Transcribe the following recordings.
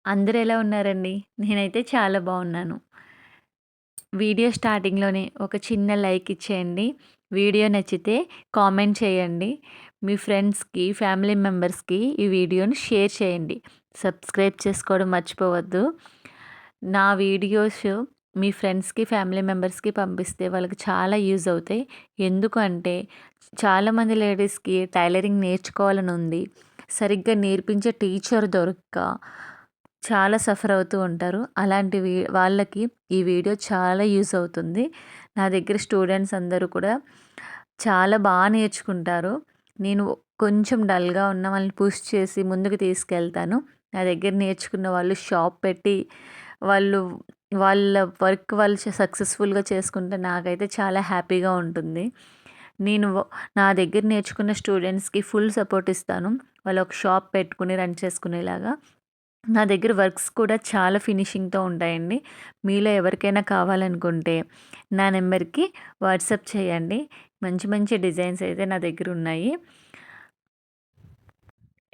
అందరూ ఎలా ఉన్నారండి? నేనైతే చాలా బావున్నాను. వీడియో స్టార్టింగ్‌లోనే ఒక చిన్న లైక్ ఇచ్చేయండి. వీడియో నచ్చితే కామెంట్ చేయండి. మీ ఫ్రెండ్స్‌కి, ఫ్యామిలీ మెంబర్స్‌కి ఈ వీడియోని షేర్ చేయండి. సబ్స్క్రైబ్ చేసుకోవడం మర్చిపోవద్దు. నా వీడియోస్ మీ ఫ్రెండ్స్‌కి, ఫ్యామిలీ మెంబర్స్‌కి పంపిస్తే వాళ్ళకి చాలా యూజ్ అవుతాయి. ఎందుకు అంటే చాలామంది లేడీస్‌కి టైలరింగ్ నేర్చుకోవాలని ఉంది. సరిగ్గా నేర్పించే టీచర్ దొరక్క చాలా సఫర్ అవుతూ ఉంటారు. అలాంటి వాళ్ళకి ఈ వీడియో చాలా యూజ్ అవుతుంది. నా దగ్గర స్టూడెంట్స్ అందరూ కూడా చాలా నేర్చుకుంటారు. నేను కొంచెం డల్‌గా ఉన్న వాళ్ళని పుష్ చేసి ముందుకు తీసుకెళ్తాను. నా దగ్గర నేర్చుకున్న వాళ్ళు షాప్ పెట్టి వాళ్ళు వాళ్ళ వర్క్ వాళ్ళు సక్సెస్‌ఫుల్‌గా చేసుకుంటే నాకైతే చాలా హ్యాపీగా ఉంటుంది. నేను నా దగ్గర నేర్చుకున్న స్టూడెంట్స్‌కి ఫుల్ సపోర్ట్ ఇస్తాను. వాళ్ళు ఒక షాప్ పెట్టుకొని రన్ చేసుకునేలాగా. నా దగ్గర వర్క్స్ కూడా చాలా ఫినిషింగ్‌తో ఉంటాయండి. మీలో ఎవరికైనా కావాలనుకుంటే నా నెంబర్‌కి వాట్సాప్ చేయండి. మంచి మంచి డిజైన్స్ అయితే నా దగ్గర ఉన్నాయి.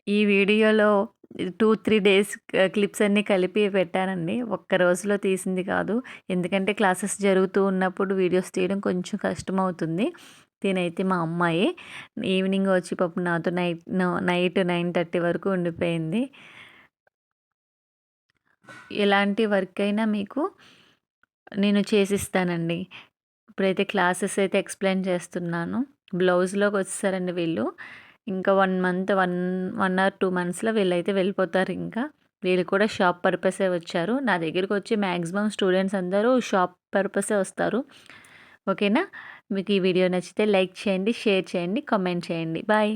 ఈ వీడియోలో 2, 3 డేస్ క్లిప్స్ అన్నీ కలిపి పెట్టానండి. ఒక్క రోజులో తీసింది కాదు. ఎందుకంటే క్లాసెస్ జరుగుతూ ఉన్నప్పుడు వీడియోస్ తీయడం కొంచెం కష్టమవుతుంది. తినైతే మా అమ్మాయి. ఈవినింగ్ వచ్చి పాపం నాతో నైట్ 9:30 వరకు ఉండిపోయింది. ఎలాంటి వర్క్ అయినా మీకు నేను చేసిస్తానండి. ఇప్పుడైతే క్లాసెస్ అయితే ఎక్స్‌ప్లెయిన్ చేస్తున్నాను. బ్లౌజ్‌లోకి వచ్చేసారండి వీళ్ళు. ఇంకా 1 మంత్ 1 ఆర్ 2 మంత్స్‌లో వీళ్ళైతే వెళ్ళిపోతారింకా. వీళ్ళు కూడా షాప్ పర్పసే వచ్చారు. నా దగ్గరకొచ్చే మాక్సిమం స్టూడెంట్స్ అందరూ షాప్ పర్పసే వస్తారు. ఓకేనా? మీకు ఈ వీడియో నచ్చితే లైక్ చేయండి, షేర్ చేయండి, కామెంట్ చేయండి. బాయ్.